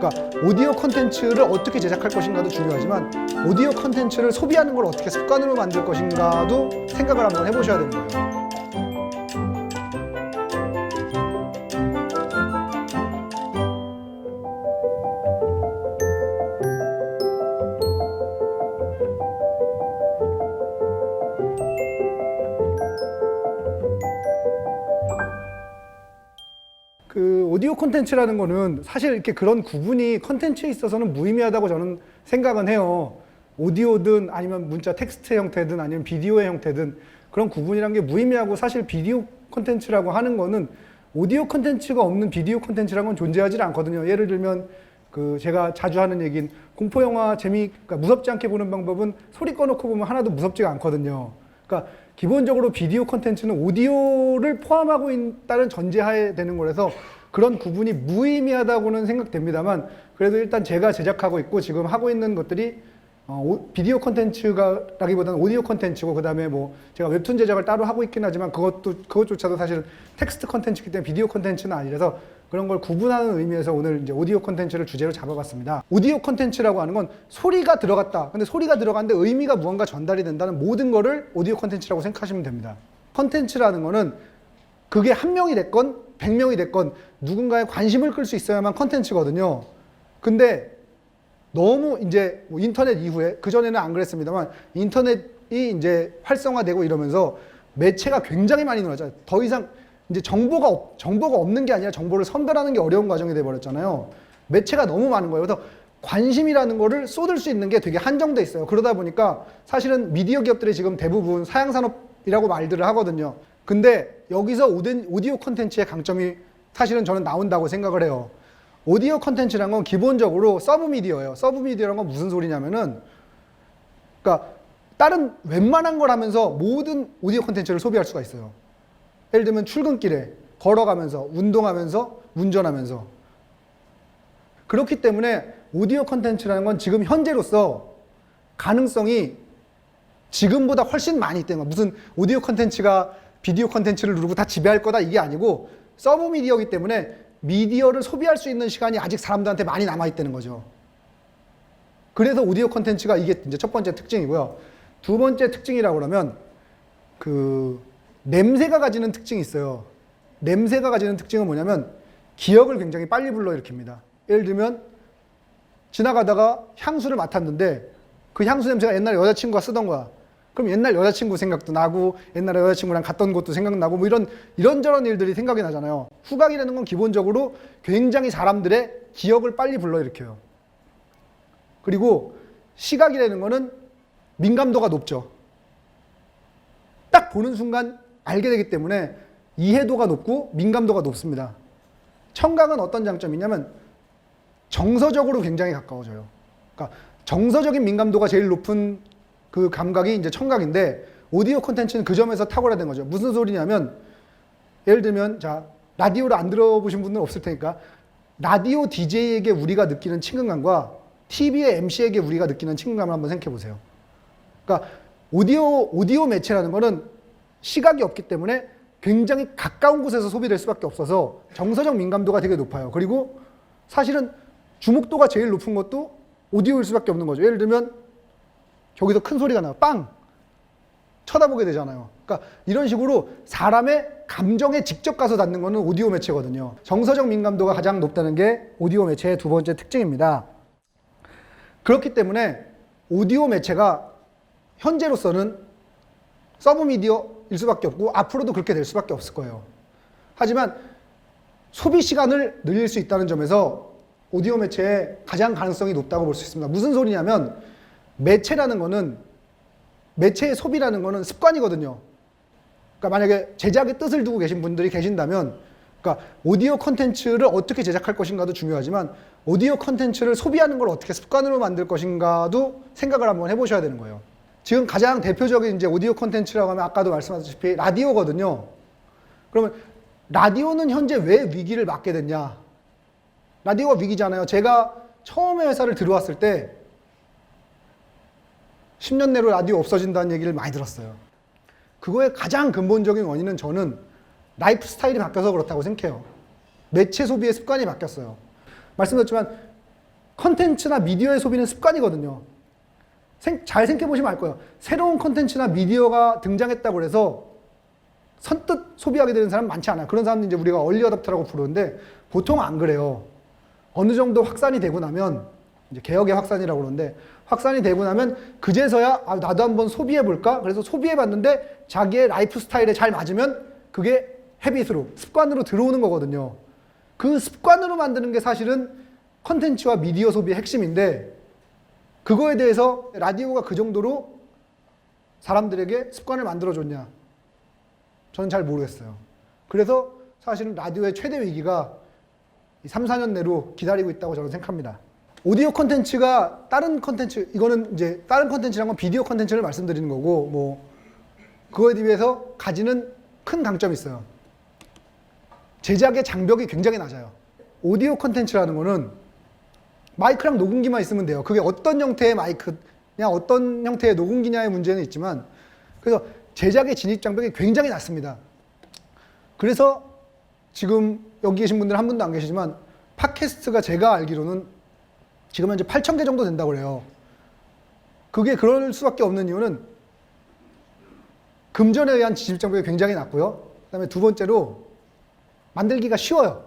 그러니까 오디오 콘텐츠를 어떻게 제작할 것인가도 중요하지만 오디오 콘텐츠를 소비하는 걸 어떻게 습관으로 만들 것인가도 생각을 한번 해보셔야 되는 거예요. 그 오디오 콘텐츠라는 거는 사실 이렇게 그런 구분이 콘텐츠에 있어서는 무의미하다고 저는 생각은 해요. 오디오든 아니면 문자 텍스트 형태든 아니면 비디오의 형태든 그런 구분이란 게 무의미하고, 사실 비디오 콘텐츠라고 하는 거는 오디오 콘텐츠가 없는 비디오 콘텐츠라는 건 존재하지 않거든요. 예를 들면 그 제가 자주 하는 얘기인 공포 영화 그러니까 무섭지 않게 보는 방법은 소리 꺼놓고 보면 하나도 무섭지가 않거든요. 그러니까 기본적으로 비디오 콘텐츠는 오디오를 포함하고 있다는 전제하에 되는 거라서 그런 구분이 무의미하다고는 생각됩니다만, 그래도 일단 제가 제작하고 있고 지금 하고 있는 것들이 비디오 콘텐츠라기보다는 오디오 콘텐츠고, 그 다음에 뭐 제가 웹툰 제작을 따로 하고 있긴 하지만 그것조차도 사실 텍스트 콘텐츠이기 때문에 비디오 콘텐츠는 아니라서 그런 걸 구분하는 의미에서 오늘 이제 오디오 콘텐츠를 주제로 잡아봤습니다. 오디오 콘텐츠라고 하는 건 소리가 들어갔다. 근데 소리가 들어갔는데 의미가 무언가 전달이 된다는 모든 거를 오디오 콘텐츠라고 생각하시면 됩니다. 콘텐츠라는 거는 그게 한 명이 됐건 100명이 됐건 누군가의 관심을 끌 수 있어야만 콘텐츠거든요. 근데 너무 이제 뭐 인터넷 이후에, 그전에는 안 그랬습니다만 인터넷이 이제 활성화되고 이러면서 매체가 굉장히 많이 늘어났잖아요. 더 이상 이제 정보가 없는 게 아니라 정보를 선별하는 게 어려운 과정이 돼버렸잖아요. 매체가 너무 많은 거예요. 그래서 관심이라는 거를 쏟을 수 있는 게 되게 한정돼 있어요. 그러다 보니까 사실은 미디어 기업들이 지금 대부분 사양산업이라고 말들을 하거든요. 근데 여기서 오디오 콘텐츠의 강점이 사실은 저는 나온다고 생각을 해요. 오디오 콘텐츠란 건 기본적으로 서브미디어예요. 서브미디어란 건 무슨 소리냐면은, 그러니까 다른 웬만한 걸 하면서 모든 오디오 콘텐츠를 소비할 수가 있어요. 예를 들면 출근길에 걸어가면서, 운동하면서, 운전하면서. 그렇기 때문에 오디오 콘텐츠라는 건 지금 현재로서 가능성이 지금보다 훨씬 많이 있다는 거예요. 무슨 오디오 콘텐츠가 비디오 콘텐츠를 누르고 다 지배할 거다 이게 아니고, 서브미디어이기 때문에 미디어를 소비할 수 있는 시간이 아직 사람들한테 많이 남아있다는 거죠. 그래서 오디오 콘텐츠가 이게 이제 첫 번째 특징이고요. 두 번째 특징이라고 그러면 그 냄새가 가지는 특징이 있어요. 냄새가 가지는 특징은 뭐냐면 기억을 굉장히 빨리 불러일으킵니다. 예를 들면 지나가다가 향수를 맡았는데 그 향수 냄새가 옛날에 여자친구가 쓰던 거야. 그럼 옛날 여자친구 생각도 나고 옛날에 여자친구랑 갔던 곳도 생각나고 뭐 이런저런 일들이 생각이 나잖아요. 후각이라는 건 기본적으로 굉장히 사람들의 기억을 빨리 불러일으켜요. 그리고 시각이라는 거는 민감도가 높죠. 딱 보는 순간 알게 되기 때문에 이해도가 높고 민감도가 높습니다. 청각은 어떤 장점이냐면 정서적으로 굉장히 가까워져요. 그러니까 정서적인 민감도가 제일 높은 그 감각이 이제 청각인데, 오디오 콘텐츠는 그 점에서 탁월하된 거죠. 무슨 소리냐면, 예를 들면 자, 라디오를 안 들어보신 분은 없을 테니까 라디오 DJ에게 우리가 느끼는 친근감과 TV의 MC에게 우리가 느끼는 친근감을 한번 생각해 보세요. 그러니까 오디오 매체라는 거는 시각이 없기 때문에 굉장히 가까운 곳에서 소비될 수밖에 없어서 정서적 민감도가 되게 높아요. 그리고 사실은 주목도가 제일 높은 것도 오디오일 수밖에 없는 거죠. 예를 들면 저기서 큰 소리가 나요. 빵! 쳐다보게 되잖아요. 그러니까 이런 식으로 사람의 감정에 직접 가서 닿는 거는 오디오 매체거든요. 정서적 민감도가 가장 높다는 게 오디오 매체의 두 번째 특징입니다. 그렇기 때문에 오디오 매체가 현재로서는 서브미디어일 수밖에 없고 앞으로도 그렇게 될 수밖에 없을 거예요. 하지만 소비 시간을 늘릴 수 있다는 점에서 오디오 매체의 가장 가능성이 높다고 볼 수 있습니다. 무슨 소리냐면 매체라는 거는, 매체의 소비라는 거는 습관이거든요. 그러니까 만약에 제작의 뜻을 두고 계신 분들이 계신다면, 그러니까 오디오 콘텐츠를 어떻게 제작할 것인가도 중요하지만 오디오 콘텐츠를 소비하는 걸 어떻게 습관으로 만들 것인가도 생각을 한번 해보셔야 되는 거예요. 지금 가장 대표적인 이제 오디오 콘텐츠라고 하면 아까도 말씀하셨다시피 라디오거든요. 그러면 라디오는 현재 왜 위기를 맞게 됐냐? 라디오가 위기잖아요. 제가 처음에 회사를 들어왔을 때 10년 내로 라디오 없어진다는 얘기를 많이 들었어요. 그거의 가장 근본적인 원인은 저는 라이프 스타일이 바뀌어서 그렇다고 생각해요. 매체 소비의 습관이 바뀌었어요. 말씀드렸지만 컨텐츠나 미디어의 소비는 습관이거든요. 잘 생각해보시면 알 거예요. 새로운 컨텐츠나 미디어가 등장했다고 해서 선뜻 소비하게 되는 사람 많지 않아요. 그런 사람들 이제 우리가 얼리 어답터라고 부르는데 보통 안 그래요. 어느 정도 확산이 되고 나면 이제 개혁의 확산이라고 그러는데 확산이 되고 나면 그제서야 나도 한번 소비해볼까? 그래서 소비해봤는데 자기의 라이프 스타일에 잘 맞으면 그게 헤빗으로, 습관으로 들어오는 거거든요. 그 습관으로 만드는 게 사실은 컨텐츠와 미디어 소비의 핵심인데 그거에 대해서 라디오가 그 정도로 사람들에게 습관을 만들어줬냐? 저는 잘 모르겠어요. 그래서 사실은 라디오의 최대 위기가 3, 4년 내로 기다리고 있다고 저는 생각합니다. 오디오 콘텐츠가 다른 콘텐츠, 이거는 이제 다른 콘텐츠란 건 비디오 콘텐츠를 말씀드리는 거고, 뭐, 그거에 비해서 가지는 큰 강점이 있어요. 제작의 장벽이 굉장히 낮아요. 오디오 콘텐츠라는 거는 마이크랑 녹음기만 있으면 돼요. 그게 어떤 형태의 마이크냐, 어떤 형태의 녹음기냐의 문제는 있지만, 그래서 제작의 진입 장벽이 굉장히 낮습니다. 그래서 지금 여기 계신 분들 한 분도 안 계시지만 팟캐스트가 제가 알기로는 지금 현재 8,000개 정도 된다고 그래요. 그게 그럴 수밖에 없는 이유는 금전에 의한 진입 장벽이 굉장히 낮고요. 그다음에 두 번째로 만들기가 쉬워요.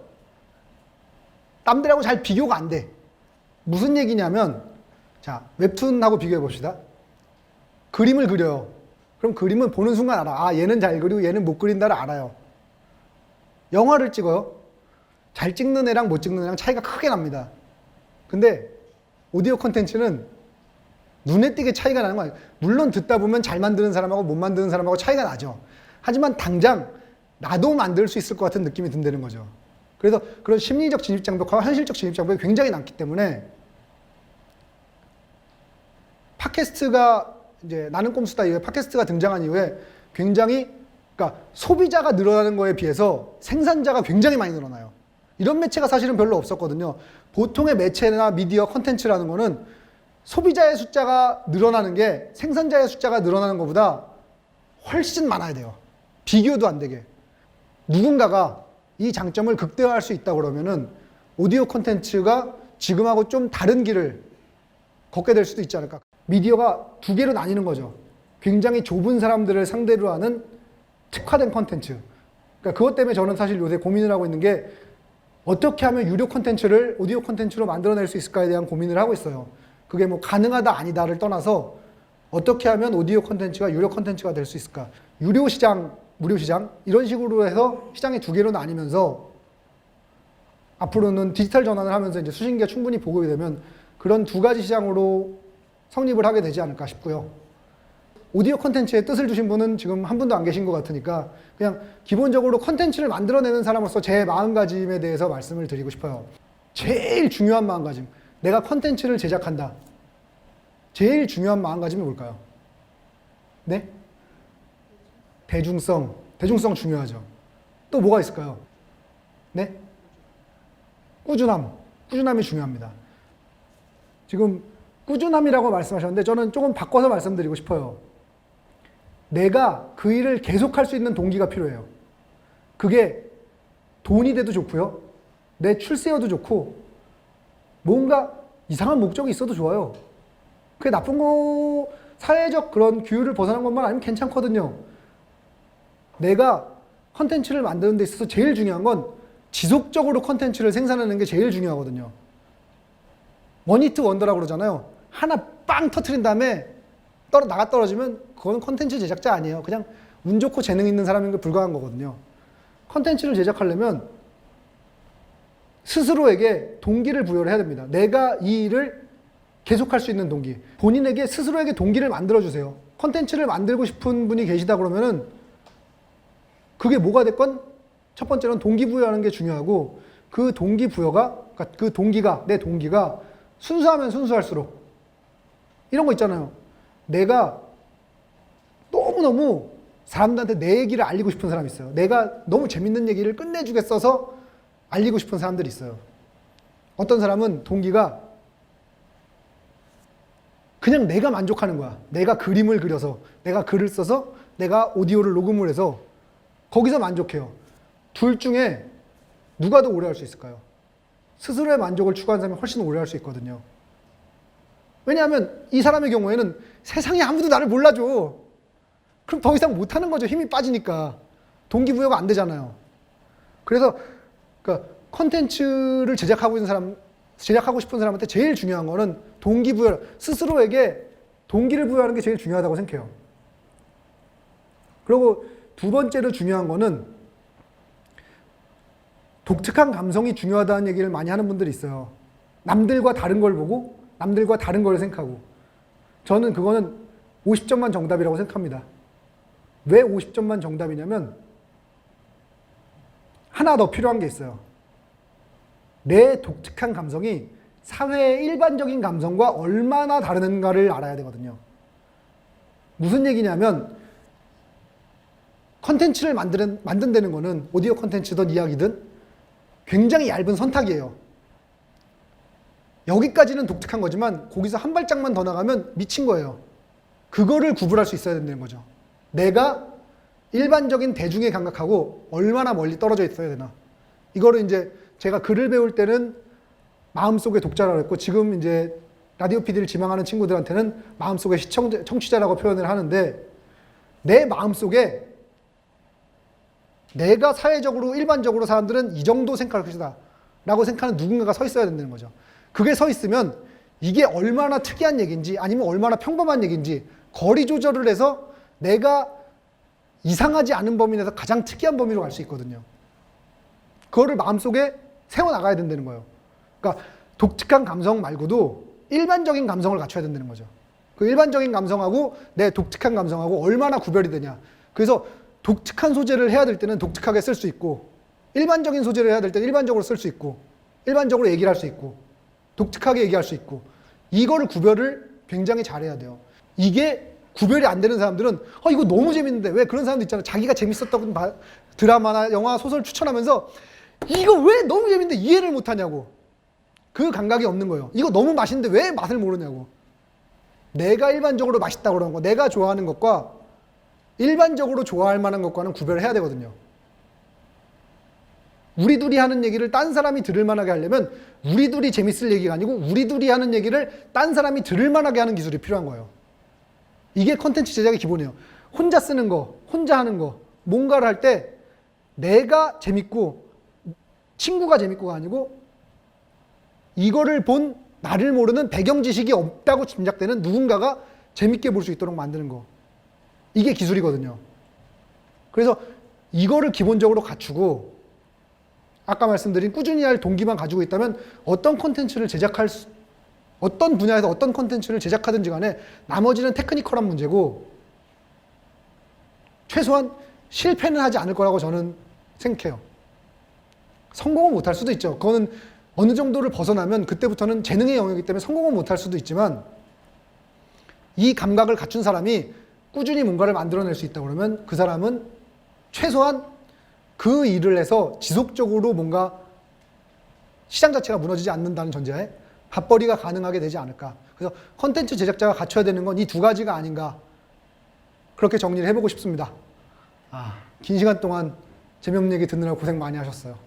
남들하고 잘 비교가 안 돼. 무슨 얘기냐면 자, 웹툰하고 비교해 봅시다. 그림을 그려요. 그럼 그림은 보는 순간 알아. 얘는 잘 그리고 얘는 못 그린다를 알아요. 영화를 찍어요. 잘 찍는 애랑 못 찍는 애랑 차이가 크게 납니다. 근데 오디오 콘텐츠는 눈에 띄게 차이가 나는 거예요. 물론 듣다 보면 잘 만드는 사람하고 못 만드는 사람하고 차이가 나죠. 하지만 당장 나도 만들 수 있을 것 같은 느낌이 든다는 거죠. 그래서 그런 심리적 진입 장벽과 현실적 진입 장벽이 굉장히 많기 때문에 팟캐스트가 이제 나는 꼼수다 이후에 팟캐스트가 등장한 이후에 굉장히 그러니까 소비자가 늘어나는 거에 비해서 생산자가 굉장히 많이 늘어나요. 이런 매체가 사실은 별로 없었거든요. 보통의 매체나 미디어 컨텐츠라는 거는 소비자의 숫자가 늘어나는 게 생산자의 숫자가 늘어나는 것보다 훨씬 많아야 돼요. 비교도 안 되게. 누군가가 이 장점을 극대화할 수 있다 그러면은 오디오 콘텐츠가 지금하고 좀 다른 길을 걷게 될 수도 있지 않을까. 미디어가 두 개로 나뉘는 거죠. 굉장히 좁은 사람들을 상대로 하는 특화된 콘텐츠. 그러니까 그것 때문에 저는 사실 요새 고민을 하고 있는 게 어떻게 하면 유료 콘텐츠를 오디오 콘텐츠로 만들어낼 수 있을까에 대한 고민을 하고 있어요. 그게 뭐 가능하다 아니다를 떠나서 어떻게 하면 오디오 콘텐츠가 유료 콘텐츠가 될 수 있을까. 유료 시장, 무료 시장 이런 식으로 해서 시장이 두 개로 나뉘면서 앞으로는 디지털 전환을 하면서 이제 수신기가 충분히 보급이 되면 그런 두 가지 시장으로 성립을 하게 되지 않을까 싶고요. 오디오 콘텐츠에 뜻을 주신 분은 지금 한 분도 안 계신 것 같으니까 그냥 기본적으로 콘텐츠를 만들어내는 사람으로서 제 마음가짐에 대해서 말씀을 드리고 싶어요. 제일 중요한 마음가짐. 내가 콘텐츠를 제작한다. 제일 중요한 마음가짐이 뭘까요? 네? 대중성. 대중성 중요하죠. 또 뭐가 있을까요? 네? 꾸준함. 꾸준함이 중요합니다. 지금 꾸준함이라고 말씀하셨는데 저는 조금 바꿔서 말씀드리고 싶어요. 내가 그 일을 계속할 수 있는 동기가 필요해요. 그게 돈이 돼도 좋고요. 내 출세여도 좋고 뭔가 이상한 목적이 있어도 좋아요. 그게 나쁜 거 사회적 그런 규율을 벗어난 것만 아니면 괜찮거든요. 내가 컨텐츠를 만드는 데 있어서 제일 중요한 건 지속적으로 컨텐츠를 생산하는 게 제일 중요하거든요. 원히트 원더라고 그러잖아요. 하나 빵 터트린 다음에 나가 떨어지면 그건 컨텐츠 제작자 아니에요. 그냥 운 좋고 재능 있는 사람인 게 불과한 거거든요. 컨텐츠를 제작하려면 스스로에게 동기를 부여를 해야 됩니다. 내가 이 일을 계속할 수 있는 동기. 본인에게 스스로에게 동기를 만들어주세요. 컨텐츠를 만들고 싶은 분이 계시다 그러면은 그게 뭐가 됐건 첫 번째는 동기부여하는 게 중요하고 그 동기부여가, 그러니까 그 동기가, 내 동기가 순수하면 순수할수록 이런 거 있잖아요. 내가 너무너무 사람들한테 내 얘기를 알리고 싶은 사람이 있어요. 내가 너무 재밌는 얘기를 끝내주겠어서 알리고 싶은 사람들이 있어요. 어떤 사람은 동기가 그냥 내가 만족하는 거야. 내가 그림을 그려서, 내가 글을 써서, 내가 오디오를 녹음을 해서 거기서 만족해요. 둘 중에 누가 더 오래 할 수 있을까요? 스스로의 만족을 추구하는 사람이 훨씬 오래 할 수 있거든요. 왜냐하면 이 사람의 경우에는 세상에 아무도 나를 몰라줘. 그럼 더 이상 못하는 거죠. 힘이 빠지니까. 동기부여가 안 되잖아요. 그래서 그러니까 컨텐츠를 제작하고 싶은 사람한테 제일 중요한 거는 동기부여, 스스로에게 동기를 부여하는 게 제일 중요하다고 생각해요. 그리고 두 번째로 중요한 거는 독특한 감성이 중요하다는 얘기를 많이 하는 분들이 있어요. 남들과 다른 걸 보고 남들과 다른 걸 생각하고. 저는 그거는 50점만 정답이라고 생각합니다. 왜 50점만 정답이냐면 하나 더 필요한 게 있어요. 내 독특한 감성이 사회의 일반적인 감성과 얼마나 다른가를 알아야 되거든요. 무슨 얘기냐면 컨텐츠를 만든다는 거는 오디오 컨텐츠든 이야기든 굉장히 얇은 선탁이에요. 여기까지는 독특한 거지만 거기서 한 발짝만 더 나가면 미친 거예요. 그거를 구분할 수 있어야 된다는 거죠. 내가 일반적인 대중의 감각하고 얼마나 멀리 떨어져 있어야 되나. 이거를 이제 제가 글을 배울 때는 마음속의 독자라고 했고 지금 이제 라디오 PD를 지망하는 친구들한테는 마음속의 청취자라고 표현을 하는데 내 마음속에 내가 사회적으로 일반적으로 사람들은 이 정도 생각할 것이다 라고 생각하는 누군가가 서 있어야 된다는 거죠. 그게 서 있으면 이게 얼마나 특이한 얘기인지 아니면 얼마나 평범한 얘기인지 거리 조절을 해서 내가 이상하지 않은 범위 내에서 가장 특이한 범위로 갈 수 있거든요. 그거를 마음속에 세워나가야 된다는 거예요. 그러니까 독특한 감성 말고도 일반적인 감성을 갖춰야 된다는 거죠. 그 일반적인 감성하고 내 독특한 감성하고 얼마나 구별이 되냐. 그래서 독특한 소재를 해야 될 때는 독특하게 쓸 수 있고 일반적인 소재를 해야 될 때는 일반적으로 쓸 수 있고 일반적으로 얘기를 할 수 있고 독특하게 얘기할 수 있고 이거를 구별을 굉장히 잘해야 돼요. 이게 구별이 안 되는 사람들은 이거 너무 재밌는데 왜 그런 사람도 있잖아요. 자기가 재밌었던 드라마나 영화, 소설 추천하면서 이거 왜 너무 재밌는데 이해를 못하냐고. 그 감각이 없는 거예요. 이거 너무 맛있는데 왜 맛을 모르냐고. 내가 일반적으로 맛있다고 그러는 거, 내가 좋아하는 것과 일반적으로 좋아할 만한 것과는 구별을 해야 되거든요. 우리 둘이 하는 얘기를 딴 사람이 들을 만하게 하려면 우리 둘이 재밌을 얘기가 아니고 우리 둘이 하는 얘기를 딴 사람이 들을 만하게 하는 기술이 필요한 거예요. 이게 컨텐츠 제작의 기본이에요. 혼자 쓰는 거, 혼자 하는 거, 뭔가를 할 때 내가 재밌고 친구가 재밌고가 아니고 이거를 본 나를 모르는 배경 지식이 없다고 짐작되는 누군가가 재밌게 볼 수 있도록 만드는 거. 이게 기술이거든요. 그래서 이거를 기본적으로 갖추고 아까 말씀드린 꾸준히 할 동기만 가지고 있다면 어떤 콘텐츠를 어떤 분야에서 어떤 콘텐츠를 제작하든지 간에 나머지는 테크니컬한 문제고 최소한 실패는 하지 않을 거라고 저는 생각해요. 성공은 못할 수도 있죠. 그거는 어느 정도를 벗어나면 그때부터는 재능의 영역이기 때문에 성공은 못할 수도 있지만 이 감각을 갖춘 사람이 꾸준히 뭔가를 만들어낼 수 있다고 그러면 그 사람은 최소한 그 일을 해서 지속적으로 뭔가 시장 자체가 무너지지 않는다는 전제하에 밥벌이가 가능하게 되지 않을까. 그래서 컨텐츠 제작자가 갖춰야 되는 건 이 두 가지가 아닌가. 그렇게 정리를 해보고 싶습니다. 긴 시간 동안 재미없는 얘기 듣느라 고생 많이 하셨어요.